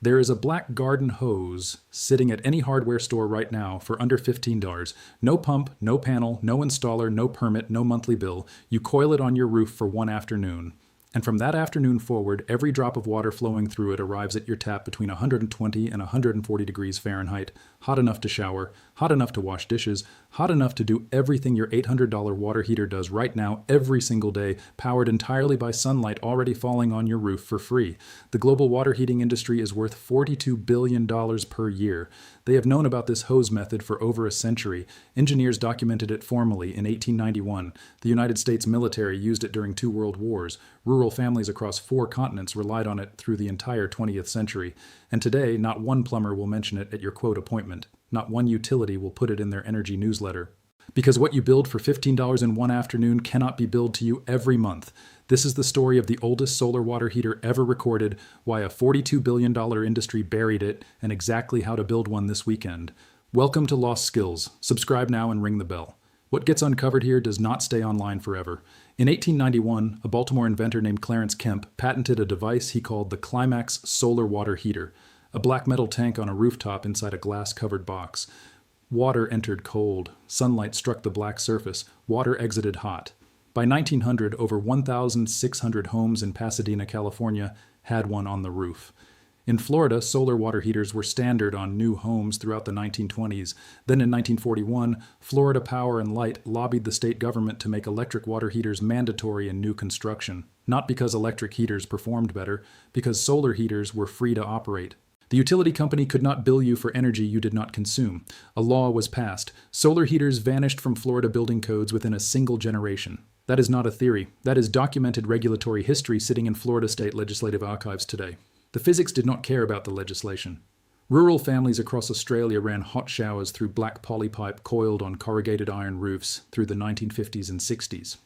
There is a black garden hose sitting at any hardware store right now for under $15. No pump, no panel, no installer, no permit, no monthly bill. You coil it on your roof for one afternoon. And from that afternoon forward, every drop of water flowing through it arrives at your tap between 120 and 140 degrees Fahrenheit, hot enough to shower, hot enough to wash dishes, hot enough to do everything your $800 water heater does right now every single day, powered entirely by sunlight already falling on your roof for free. The global water heating industry is worth $42 billion per year. They have known about this hose method for over a century. Engineers documented it formally in 1891. The United States military used it during 2 world wars. Rural families across 4 continents relied on it through the entire 20th century. And today, not one plumber will mention it at your quote appointment. Not one utility will put it in their energy newsletter. Because what you build for $15 in one afternoon cannot be billed to you every month. This is the story of the oldest solar water heater ever recorded, why a $42 billion industry buried it, and exactly how to build one this weekend. Welcome to Lost Skills. Subscribe now and ring the bell. What gets uncovered here does not stay online forever. In 1891, a Baltimore inventor named Clarence Kemp patented a device he called the Climax solar water heater, a black metal tank on a rooftop inside a glass-covered box. Water entered cold. Sunlight struck the black surface. Water exited hot. By 1900, over 1,600 homes in Pasadena, California, had one on the roof. In Florida, solar water heaters were standard on new homes throughout the 1920s. Then in 1941, Florida Power and Light lobbied the state government to make electric water heaters mandatory in new construction. Not because electric heaters performed better, because solar heaters were free to operate. The utility company could not bill you for energy you did not consume. A law was passed. Solar heaters vanished from Florida building codes within a single generation. That is not a theory. That is documented regulatory history sitting in Florida State Legislative Archives today. The physics did not care about the legislation. Rural families across Australia ran hot showers through black poly pipe coiled on corrugated iron roofs through the 1950s and 60s.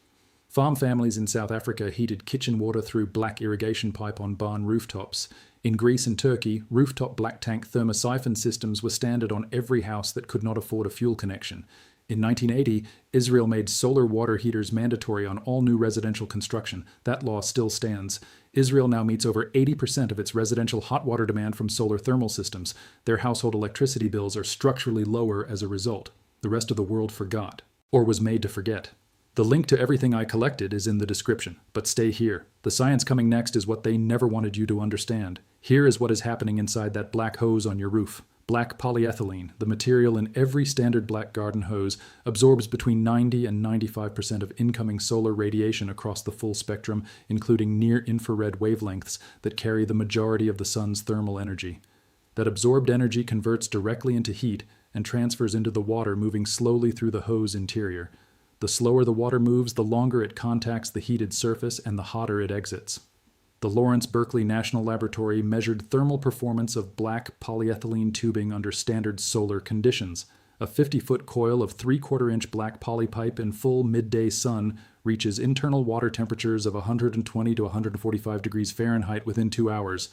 Farm families in South Africa heated kitchen water through black irrigation pipe on barn rooftops. In Greece and Turkey, rooftop black tank thermosiphon systems were standard on every house that could not afford a fuel connection. In 1980, Israel made solar water heaters mandatory on all new residential construction. That law still stands. Israel now meets over 80% of its residential hot water demand from solar thermal systems. Their household electricity bills are structurally lower as a result. The rest of the world forgot, or was made to forget. The link to everything I collected is in the description, but stay here. The science coming next is what they never wanted you to understand. Here is what is happening inside that black hose on your roof. Black polyethylene, the material in every standard black garden hose, absorbs between 90 and 95% of incoming solar radiation across the full spectrum, including near-infrared wavelengths that carry the majority of the sun's thermal energy. That absorbed energy converts directly into heat and transfers into the water moving slowly through the hose interior. The slower the water moves, the longer it contacts the heated surface and the hotter it exits. The Lawrence Berkeley National Laboratory measured thermal performance of black polyethylene tubing under standard solar conditions. A 50-foot coil of 3/4-inch black poly pipe in full midday sun reaches internal water temperatures of 120 to 145 degrees Fahrenheit within 2 hours.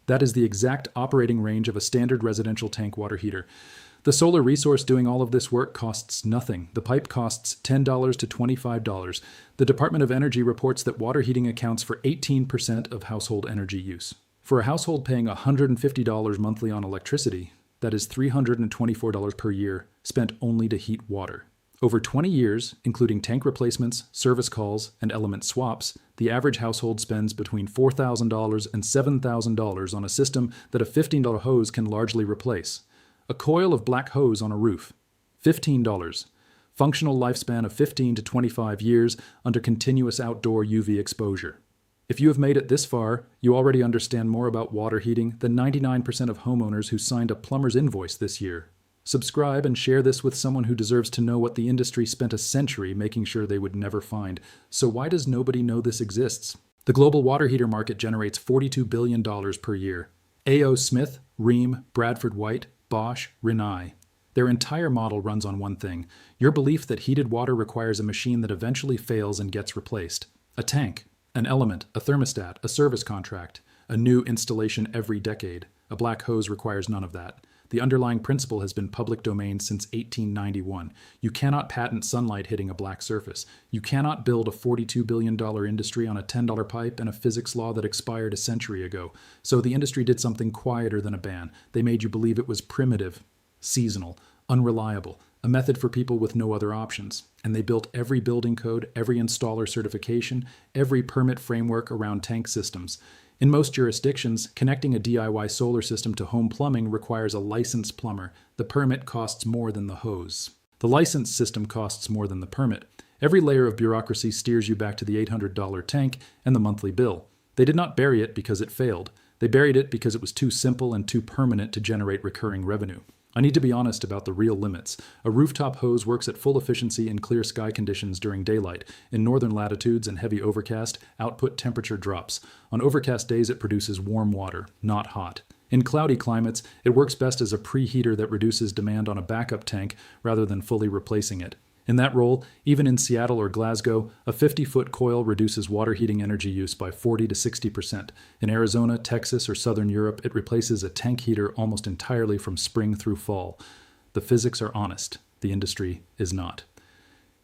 That is the exact operating range of a standard residential tank water heater. The solar resource doing all of this work costs nothing. The pipe costs $10 to $25. The Department of Energy reports that water heating accounts for 18% of household energy use. For a household paying $150 monthly on electricity, that is $324 per year, spent only to heat water. Over 20 years, including tank replacements, service calls, and element swaps, the average household spends between $4,000 and $7,000 on a system that a $15 hose can largely replace. A coil of black hose on a roof, $15. Functional lifespan of 15 to 25 years under continuous outdoor UV exposure. If you have made it this far, you already understand more about water heating than 99% of homeowners who signed a plumber's invoice this year. Subscribe and share this with someone who deserves to know what the industry spent a century making sure they would never find. So why does nobody know this exists? The global water heater market generates $42 billion per year. A.O. Smith, Rheem, Bradford White, Bosch, Rinnai. Their entire model runs on one thing: your belief that heated water requires a machine that eventually fails and gets replaced. A tank, an element, a thermostat, a service contract, a new installation every decade. A black hose requires none of that. The underlying principle has been public domain since 1891. You cannot patent sunlight hitting a black surface. You cannot build a $42 billion industry on a $10 pipe and a physics law that expired a century ago. So the industry did something quieter than a ban. They made you believe it was primitive, seasonal, unreliable, a method for people with no other options. And they built every building code, every installer certification, every permit framework around tank systems. In most jurisdictions, connecting a DIY solar system to home plumbing requires a licensed plumber. The permit costs more than the hose. The licensed system costs more than the permit. Every layer of bureaucracy steers you back to the $800 tank and the monthly bill. They did not bury it because it failed. They buried it because it was too simple and too permanent to generate recurring revenue. I need to be honest about the real limits. A rooftop hose works at full efficiency in clear sky conditions during daylight. In northern latitudes and heavy overcast, output temperature drops. On overcast days, it produces warm water, not hot. In cloudy climates, it works best as a preheater that reduces demand on a backup tank rather than fully replacing it. In that role, even in Seattle or Glasgow, a 50-foot coil reduces water heating energy use by 40 to 60%. In Arizona, Texas, or southern Europe, it replaces a tank heater almost entirely from spring through fall. The physics are honest. The industry is not.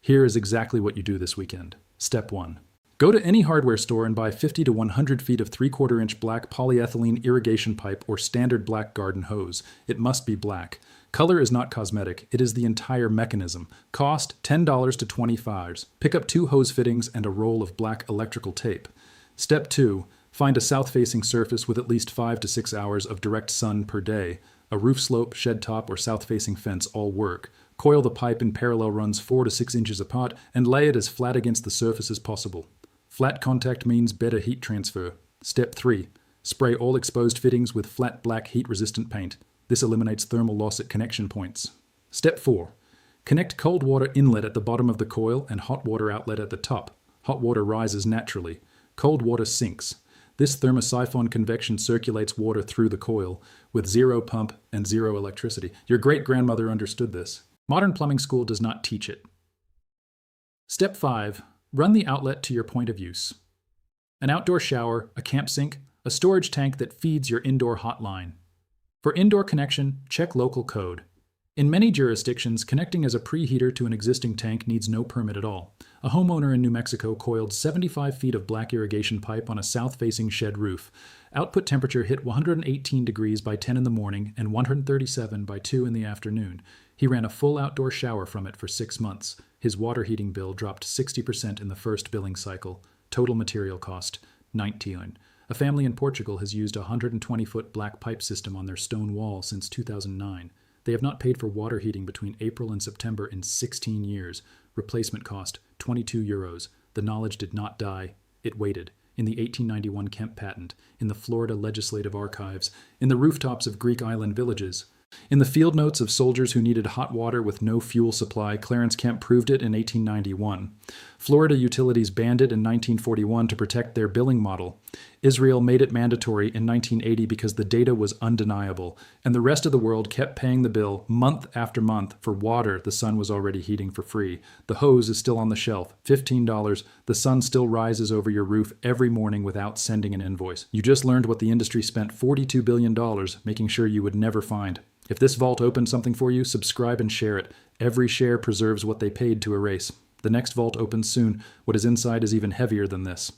Here is exactly what you do this weekend. Step 1. Go to any hardware store and buy 50 to 100 feet of 3/4-inch black polyethylene irrigation pipe or standard black garden hose. It must be black. Color is not cosmetic. It is the entire mechanism. Cost $10 to $25. Pick up 2 hose fittings and a roll of black electrical tape. Step 2. Find a south-facing surface with at least 5 to 6 hours of direct sun per day. A roof slope, shed top, or south-facing fence all work. Coil the pipe in parallel runs 4 to 6 inches apart and lay it as flat against the surface as possible. Flat contact means better heat transfer. Step 3. Spray all exposed fittings with flat black heat-resistant paint. This eliminates thermal loss at connection points. Step 4. Connect cold water inlet at the bottom of the coil and hot water outlet at the top. Hot water rises naturally. Cold water sinks. This thermosiphon convection circulates water through the coil with zero pump and zero electricity. Your great-grandmother understood this. Modern plumbing school does not teach it. Step 5. Run the outlet to your point of use. An outdoor shower, a camp sink, a storage tank that feeds your indoor hot line. For indoor connection, check local code. In many jurisdictions, connecting as a preheater to an existing tank needs no permit at all. A homeowner in New Mexico coiled 75 feet of black irrigation pipe on a south-facing shed roof. Output temperature hit 118 degrees by 10 in the morning and 137 by 2 in the afternoon. He ran a full outdoor shower from it for 6 months. His water heating bill dropped 60% in the first billing cycle. Total material cost, $19. A family in Portugal has used a 120-foot black pipe system on their stone wall since 2009. They have not paid for water heating between April and September in 16 years. Replacement cost, €22. The knowledge did not die. It waited. In the 1891 Kemp patent, in the Florida Legislative Archives, in the rooftops of Greek island villages. In the field notes of soldiers who needed hot water with no fuel supply, Clarence Kemp proved it in 1891. Florida utilities banned it in 1941 to protect their billing model. Israel made it mandatory in 1980 because the data was undeniable, and the rest of the world kept paying the bill month after month for water the sun was already heating for free. The hose is still on the shelf, $15. The sun still rises over your roof every morning without sending an invoice. You just learned what the industry spent $42 billion making sure you would never find. If this vault opened something for you, subscribe and share it. Every share preserves what they paid to erase. The next vault opens soon. What is inside is even heavier than this.